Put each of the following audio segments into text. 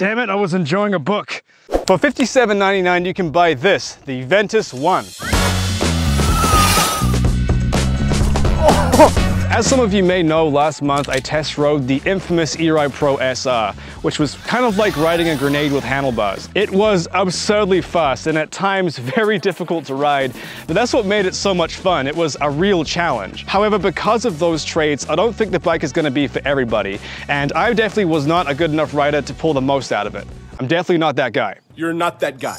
Damn it, I was enjoying a book. For $57.99, you can buy this, the Ventus 1. As some of you may know, last month I test rode the infamous E-Ride Pro SR, which was kind of like riding a grenade with handlebars. It was absurdly fast and at times very difficult to ride, but that's what made it so much fun. It was a real challenge. However, because of those traits, I don't think the bike is going to be for everybody, and I definitely was not a good enough rider to pull the most out of it. I'm definitely not that guy. You're not that guy.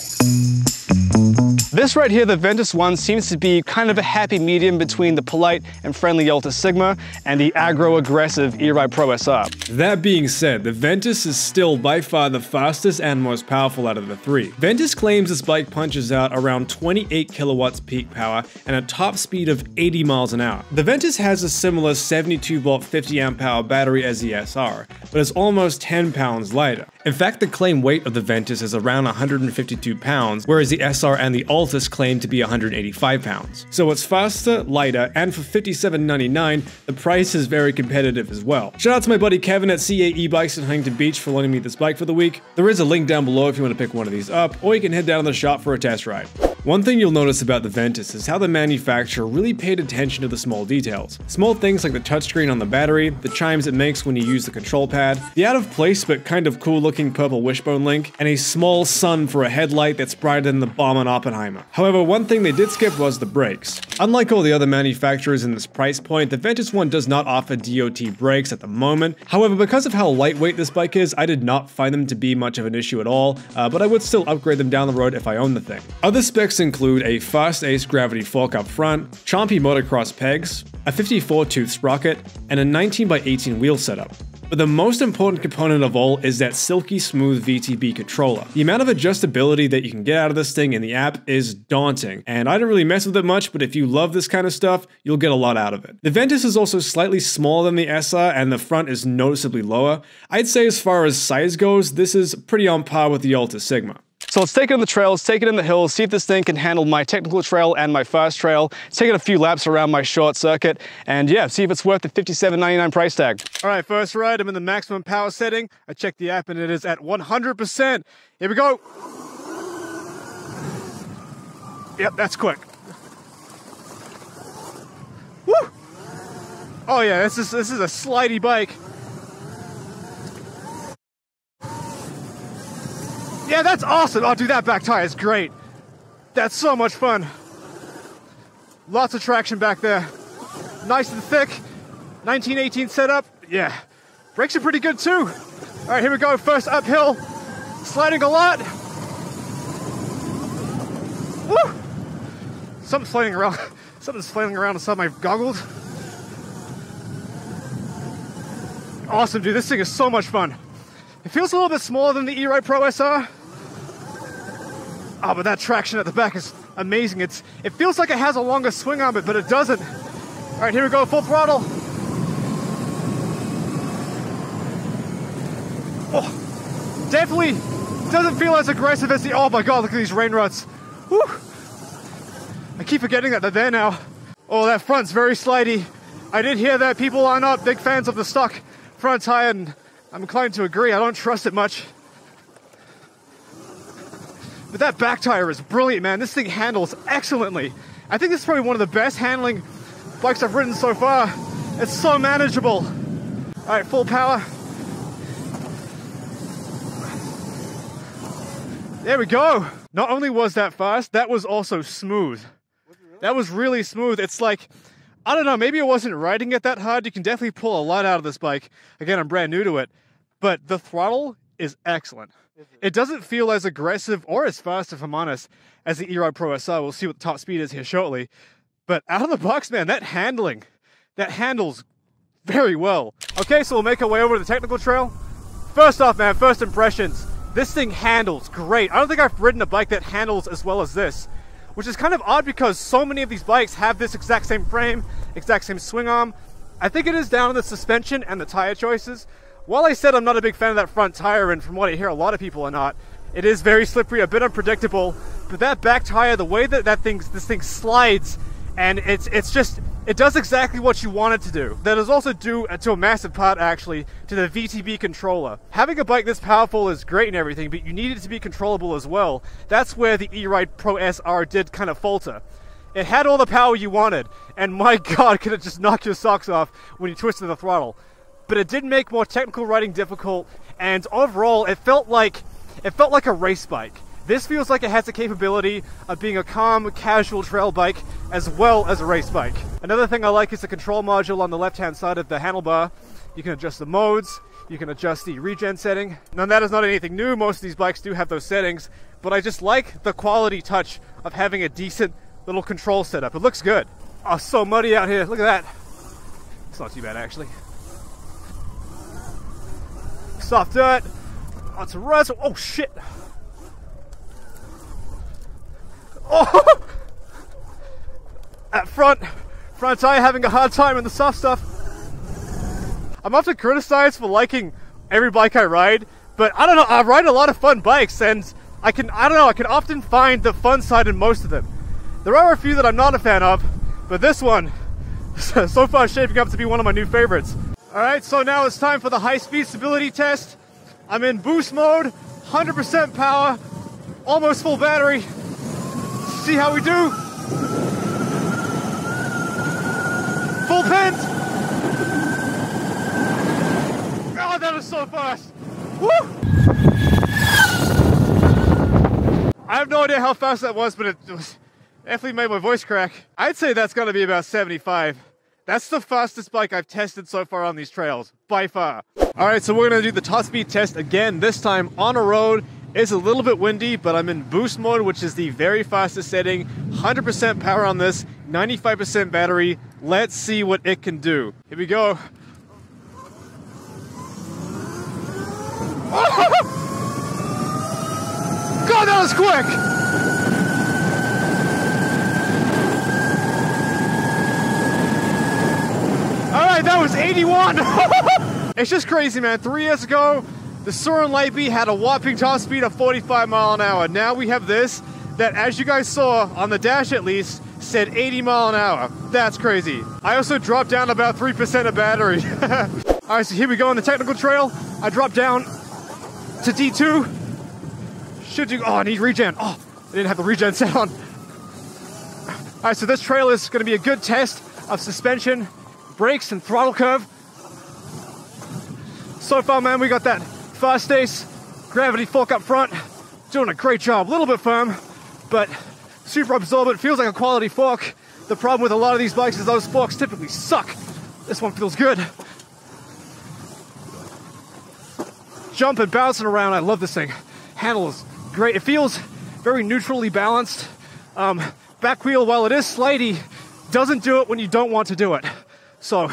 This right here, the Ventus 1, seems to be kind of a happy medium between the polite and friendly Alta Sigma and the aggro-aggressive E-Ride Pro SR. That being said, the Ventus is still by far the fastest and most powerful out of the three. Ventus claims this bike punches out around 28 kilowatts peak power and a top speed of 80 miles an hour. The Ventus has a similar 72 volt 50 amp hour battery as the SR, but is almost 10 pounds lighter. In fact, the claim weight of the Ventus is around 152 pounds, whereas the SR and the Altus claim to be 185 pounds. So it's faster, lighter, and for $57.99, the price is very competitive as well. Shout out to my buddy Kevin at CAE Bikes in Huntington Beach for loaning me this bike for the week. There is a link down below if you want to pick one of these up, or you can head down to the shop for a test ride. One thing you'll notice about the Ventus is how the manufacturer really paid attention to the small details. Small things like the touchscreen on the battery, the chimes it makes when you use the control pad, the out of place but kind of cool looking purple wishbone link, and a small sun for a headlight that's brighter than the bomb on Oppenheimer. However, one thing they did skip was the brakes. Unlike all the other manufacturers in this price point, the Ventus 1 does not offer DOT brakes at the moment. However, because of how lightweight this bike is, I did not find them to be much of an issue at all, but I would still upgrade them down the road if I own the thing. Other specs include a fast Ace gravity fork up front, chompy motocross pegs, a 54 tooth sprocket, and a 19x18 wheel setup. But the most important component of all is that silky smooth VTB controller. The amount of adjustability that you can get out of this thing in the app is daunting, and I don't really mess with it much, but if you love this kind of stuff, you'll get a lot out of it. The Ventus is also slightly smaller than the SR, and the front is noticeably lower. I'd say as far as size goes, this is pretty on par with the Alta Sigma. So let's take it on the trails, take it in the hills, see if this thing can handle my technical trail and my fast trail, take it a few laps around my short circuit, and yeah, see if it's worth the $57.99 price tag. All right, first ride, I'm in the maximum power setting. I checked the app and it is at 100%. Here we go. Yep, that's quick. Woo! Oh yeah, this is a slidey bike. Yeah, that's awesome. Oh, dude, that back tire is great. That's so much fun. Lots of traction back there. Nice and thick. 1918 setup. Yeah. Brakes are pretty good too. All right, here we go. First uphill. Sliding a lot. Woo! Something's flailing around. Something's flailing around inside my goggles. Awesome, dude. This thing is so much fun. It feels a little bit smaller than the E-Ride Pro SR. Oh, but that traction at the back is amazing. It feels like it has a longer swing on it, but it doesn't. All right, here we go, full throttle. Oh, definitely doesn't feel as aggressive as the, oh my God, look at these rain ruts. Whew. I keep forgetting that they're there now. Oh, that front's very slidey. I did hear that people are not big fans of the stock front tire, and I'm inclined to agree. I don't trust it much. But that back tire is brilliant, man. This thing handles excellently. I think this is probably one of the best handling bikes I've ridden so far. It's so manageable. All right, full power. There we go. Not only was that fast, that was also smooth. That was really smooth. It's like, I don't know, maybe I wasn't riding it that hard. You can definitely pull a lot out of this bike. Again, I'm brand new to it. But the throttle is excellent. It doesn't feel as aggressive or as fast, if I'm honest, as the E-Ride Pro SR. We'll see what the top speed is here shortly. But out of the box, man, that handles very well. Okay, so we'll make our way over to the technical trail. First off, man, first impressions. This thing handles great. I don't think I've ridden a bike that handles as well as this, which is kind of odd because so many of these bikes have this exact same frame, exact same swing arm. I think it is down to the suspension and the tire choices. While I said I'm not a big fan of that front tire, and from what I hear, a lot of people are not, it is very slippery, a bit unpredictable, but that back tire, the way that this thing slides, and it's just It does exactly what you want it to do. That is also due to a massive part, actually, to the VTB controller. Having a bike this powerful is great and everything, but you need it to be controllable as well. That's where the E-Ride Pro SR did kind of falter. It had all the power you wanted, and my god, could it just knock your socks off when you twisted the throttle. But it did make more technical riding difficult, and overall, it felt like a race bike. This feels like it has the capability of being a calm, casual trail bike as well as a race bike. Another thing I like is the control module on the left-hand side of the handlebar. You can adjust the modes, you can adjust the regen setting. Now that is not anything new, most of these bikes do have those settings, but I just like the quality touch of having a decent little control setup. It looks good. Oh, so muddy out here, look at that. It's not too bad actually. Soft dirt, onto ruts, oh shit. Oh! At front tire having a hard time in the soft stuff. I'm often criticized for liking every bike I ride, but I don't know, I ride a lot of fun bikes and I can often find the fun side in most of them. There are a few that I'm not a fan of, but this one so far shaping up to be one of my new favorites. Alright, so now it's time for the high-speed stability test. I'm in boost mode, 100% power, almost full battery. See how we do. Full pent. Oh, that is so fast. Woo! I have no idea how fast that was, but it was definitely made my voice crack. I'd say that's got to be about 75. That's the fastest bike I've tested so far on these trails, by far. All right, so we're gonna do the top speed test again, this time on a road. It's a little bit windy, but I'm in boost mode, which is the very fastest setting. 100% power on this, 95% battery. Let's see what it can do. Here we go. Oh! God, that was quick! All right, that was 81. It's just crazy, man. 3 years ago, the Soren Lightbee had a whopping top speed of 45 miles an hour. Now we have this that, as you guys saw on the dash at least, said 80 miles an hour. That's crazy. I also dropped down about 3% of battery. All right, so here we go on the technical trail. I dropped down to D2. Should do, oh, I need regen. Oh, I didn't have the regen set on. All right, so this trail is gonna be a good test of suspension, brakes, and throttle curve. So far, man, we got that fast ace, gravity fork up front, doing a great job. A little bit firm, but super absorbent, feels like a quality fork. The problem with a lot of these bikes is those forks typically suck. This one feels good. Jumping, bouncing around, I love this thing. Handle is great. It feels very neutrally balanced. Back wheel, while it is slidey, doesn't do it when you don't want to do it. So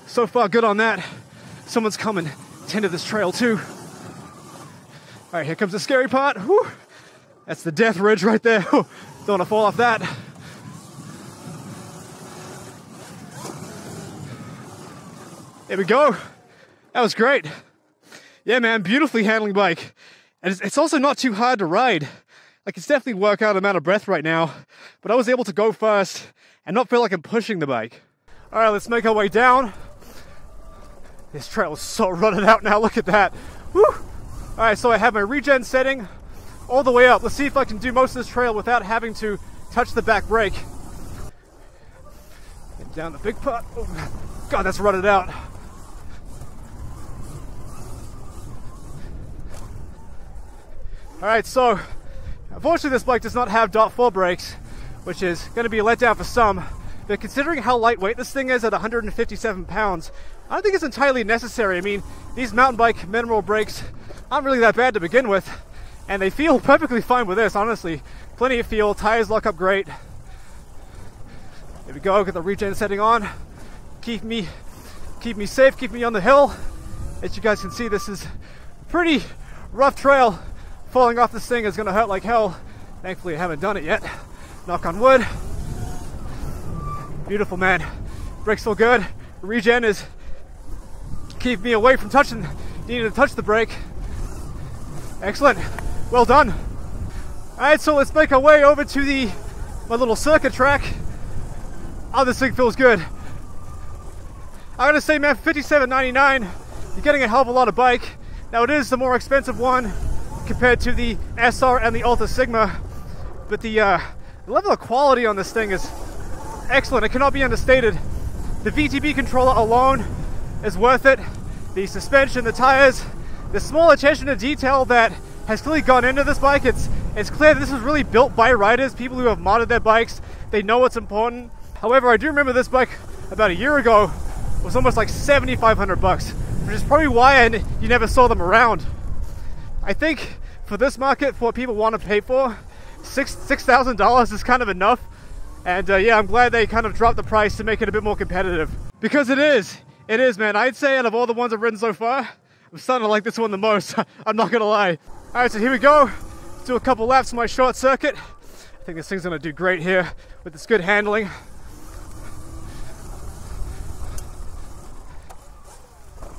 far good on that. Someone's coming to this trail too. All right, here comes the scary part. Whew. That's the death ridge right there. Don't want to fall off that. There we go. That was great. Yeah, man, beautifully handling bike. And it's also not too hard to ride. Like, it's definitely work out. I'm out of breath right now, but I was able to go fast and not feel like I'm pushing the bike. All right, let's make our way down. This trail is so rutted out now, look at that. Woo! All right, so I have my regen setting all the way up. Let's see if I can do most of this trail without having to touch the back brake. Get down the big part. Oh, God, that's rutted out. All right, so unfortunately this bike does not have .4 brakes, which is going to be a letdown for some. But considering how lightweight this thing is at 157 pounds, I don't think it's entirely necessary. I mean, these mountain bike mineral brakes aren't really that bad to begin with, and they feel perfectly fine with this, honestly. Plenty of feel, tires lock up great. Here we go, get the regen setting on. Keep me safe, keep me on the hill. As you guys can see, this is a pretty rough trail. Falling off this thing is gonna hurt like hell. Thankfully, I haven't done it yet. Knock on wood. Beautiful, man. Brakes feel good. Regen is keep me away from needing to touch the brake. Excellent. Well done. All right, so let's make our way over to my little circuit track. Oh, this thing feels good. I gotta say, man, $57.99, you're getting a hell of a lot of bike. Now, it is the more expensive one compared to the SR and the Alta Sigma, but the level of quality on this thing is excellent. It cannot be understated. The VTB controller alone is worth it. The suspension, the tires, the small attention to detail that has clearly gone into this bike. It's clear that this was really built by riders, people who have modded their bikes. They know what's important. However, I do remember this bike about a year ago was almost like $7,500, which is probably why you never saw them around. I think for this market, for what people want to pay for, $6,000 is kind of enough. And yeah, I'm glad they kind of dropped the price to make it a bit more competitive. Because it is, man. I'd say out of all the ones I've ridden so far, I'm starting to like this one the most. I'm not gonna lie. All right, so here we go. Let's do a couple laps on my short circuit. I think this thing's gonna do great here with this good handling.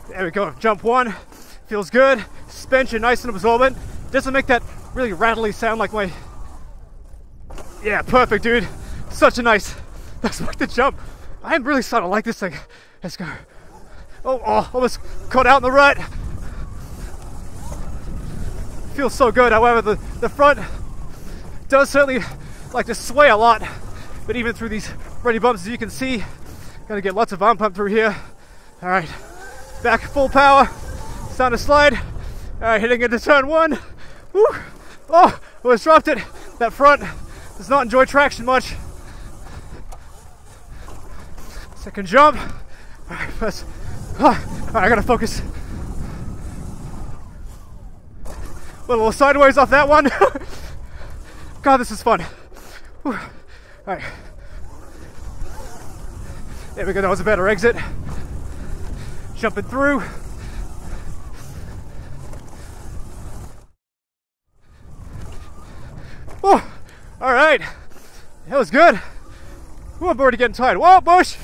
There we go, jump one. Feels good. Suspension nice and absorbent. Doesn't make that really rattly sound like my... Yeah, perfect, dude. Such a nice... That's like the jump. I am really starting to like this thing. Let's go. Oh, almost caught out in the rut. Feels so good. However, the front does certainly like to sway a lot. But even through these rutty bumps, as you can see, gonna get lots of arm pump through here. All right, back full power. Starting to slide. All right, hitting into turn one. Woo. Oh, almost dropped it. That front does not enjoy traction much. Second jump. All right, first. All right, I gotta focus. A little sideways off that one. God, this is fun. Whew. All right. There we go, that was a better exit. Jumping through. Oh, all right. That was good. Ooh, I'm already getting tired. Whoa, Bush.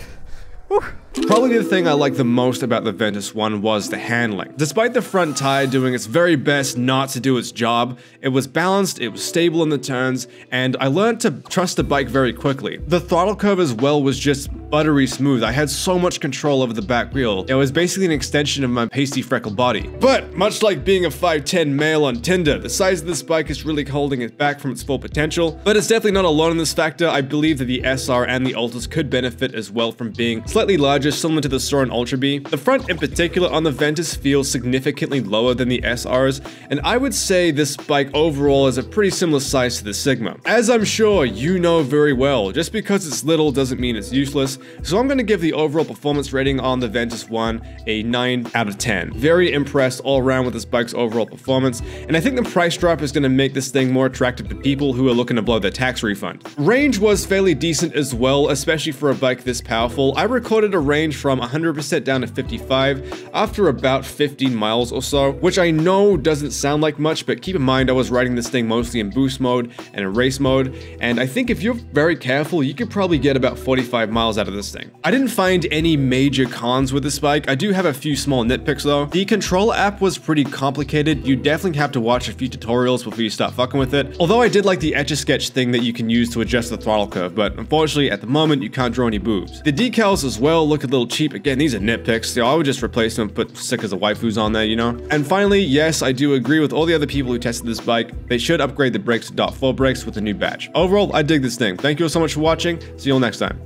Whew. Probably the thing I liked the most about the Ventus One was the handling. Despite the front tire doing its very best not to do its job, it was balanced, it was stable in the turns, and I learned to trust the bike very quickly. The throttle curve as well was just buttery smooth. I had so much control over the back wheel. It was basically an extension of my pasty freckled body. But much like being a 5'10" male on Tinder, the size of this bike is really holding it back from its full potential. But it's definitely not alone in this factor. I believe that the SR and the Altas could benefit as well from being slightly larger, similar to the Soren Ultra B. The front in particular on the Ventus feels significantly lower than the SRs, and I would say this bike overall is a pretty similar size to the Sigma. As I'm sure you know very well, just because it's little doesn't mean it's useless, so I'm going to give the overall performance rating on the Ventus One a 9 out of 10. Very impressed all around with this bike's overall performance, and I think the price drop is going to make this thing more attractive to people who are looking to blow their tax refund. Range was fairly decent as well, especially for a bike this powerful. I recorded a range from 100% down to 55 after about 15 miles or so, which I know doesn't sound like much, but keep in mind I was riding this thing mostly in boost mode and in race mode, and I think if you're very careful, you could probably get about 45 miles out of this thing. I didn't find any major cons with this bike. I do have a few small nitpicks though. The control app was pretty complicated. You definitely have to watch a few tutorials before you start fucking with it. Although I did like the Etch-a-Sketch thing that you can use to adjust the throttle curve, but unfortunately at the moment you can't draw any boobs. The decals as well look a little cheap. Again, these are nitpicks, so I would just replace them and put stickers of waifus on there, you know? And finally, yes, I do agree with all the other people who tested this bike. They should upgrade the brakes to .4 brakes with a new badge. Overall, I dig this thing. Thank you all so much for watching. See you all next time.